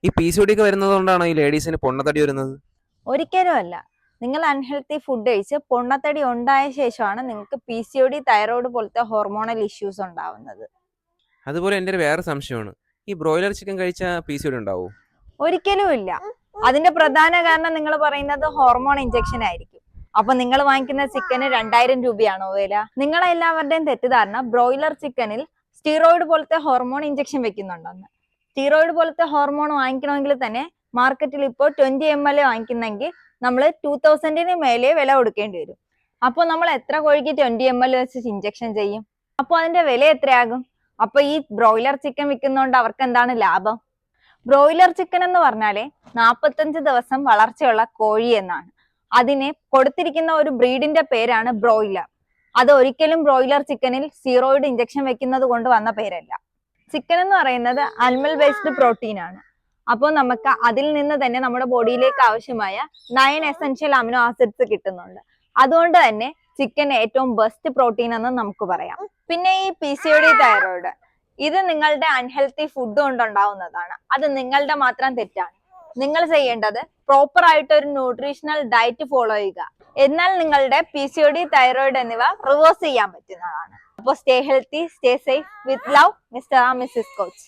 ഈ PCOD ഒക്കെ വരുന്നതുകൊണ്ടാണോ ഈ ലേഡീസിന് പൊണ്ണത്തടി വരുന്നത്? ഒരിക്കലും അല്ല. നിങ്ങൾ അൺഹെൽത്തി ഫുഡ് കഴിച്ച് പൊണ്ണത്തടി ഉണ്ടായ ശേഷമാണ് നിങ്ങൾക്ക് PCOD, തൈറോയ്ഡ് പോലത്തെ ഹോർമോണൽ ഇഷ്യൂസ് ഉണ്ടാവുന്നത്. അതുപോലെ എൻ്റെ ഒരു വേറെ സംശയമാണ്, ഈ ബ്രോയിലർ ചിക്കൻ കഴിച്ചാൽ PCOD ഉണ്ടാവോ? ഒരിക്കലും ഇല്ല. അതിന്റെ പ്രധാന കാരണം നിങ്ങൾ പറയുന്നത് ഹോർമോൺ ഇഞ്ചക്ഷൻ ആയിരിക്കും. അപ്പൊ നിങ്ങൾ വാങ്ങിക്കുന്ന ചിക്കന് 2000 രൂപയാണോ വില? നിങ്ങളെല്ലാവരുടെയും തെറ്റിദ്ധാരണ ബ്രോയിലർ ചിക്കനിൽ സ്റ്റീറോയിഡ് പോലത്തെ ഹോർമോൺ ഇഞ്ചക്ഷൻ വെക്കുന്നുണ്ടെന്ന്. സ്റ്റീറോയിഡ് പോലത്തെ ഹോർമോൺ വാങ്ങിക്കണമെങ്കിൽ തന്നെ മാർക്കറ്റിൽ ഇപ്പോൾ 20 ml വാങ്ങിക്കുന്നെങ്കിൽ നമ്മൾ 2000 മേലെ വില കൊടുക്കേണ്ടി വരും. അപ്പോൾ നമ്മൾ എത്ര കോഴിക്ക് 20 ml വെച്ച് ഇഞ്ചക്ഷൻ ചെയ്യും? അപ്പോൾ അതിന്റെ വില എത്രയാകും? അപ്പൊ ഈ ബ്രോയിലർ ചിക്കൻ വിൽക്കുന്നതുകൊണ്ട് അവർക്ക് എന്താണ് ലാഭം? ബ്രോയിലർ ചിക്കൻ എന്ന് പറഞ്ഞാല് 45 ദിവസം വളർച്ചയുള്ള കോഴി എന്നാണ്. അതിനെ കൊടുത്തിരിക്കുന്ന ഒരു ബ്രീഡിന്റെ പേരാണ് ബ്രോയിലർ. അത് ഒരിക്കലും ബ്രോയിലർ ചിക്കനിൽ സ്റ്റീറോയിഡ് ഇഞ്ചക്ഷൻ വെക്കുന്നത് കൊണ്ട് വന്ന പേരല്ല. ചിക്കൻ എന്ന് പറയുന്നത് അനിമൽ ബേസ്ഡ് പ്രോട്ടീൻ ആണ്. അപ്പോൾ നമുക്ക് അതിൽ നിന്ന് തന്നെ നമ്മുടെ ബോഡിയിലേക്ക് ആവശ്യമായ 9 എസെൻഷ്യൽ അമിനോ ആസിഡ്സ് കിട്ടുന്നുണ്ട്. അതുകൊണ്ട് തന്നെ ചിക്കൻ ഏറ്റവും ബെസ്റ്റ് പ്രോട്ടീൻ എന്ന് നമുക്ക് പറയാം. പിന്നെ ഈ PCOD, തൈറോയിഡ്, ഇത് നിങ്ങളുടെ അൺഹെൽത്തി ഫുഡ് കൊണ്ടുണ്ടാവുന്നതാണ്. അത് നിങ്ങളുടെ മാത്രം തെറ്റാണ്. നിങ്ങൾ ചെയ്യേണ്ടത് പ്രോപ്പർ ആയിട്ട് ഒരു ന്യൂട്രീഷണൽ ഡയറ്റ് ഫോളോ ചെയ്യുക. എന്നാൽ നിങ്ങളുടെ PCOD, തൈറോയിഡ് എന്നിവ റിവേഴ്സ് ചെയ്യാൻ പറ്റുന്നതാണ്. അപ്പോൾ stay healthy, stay safe. With love, mister and Mrs coach.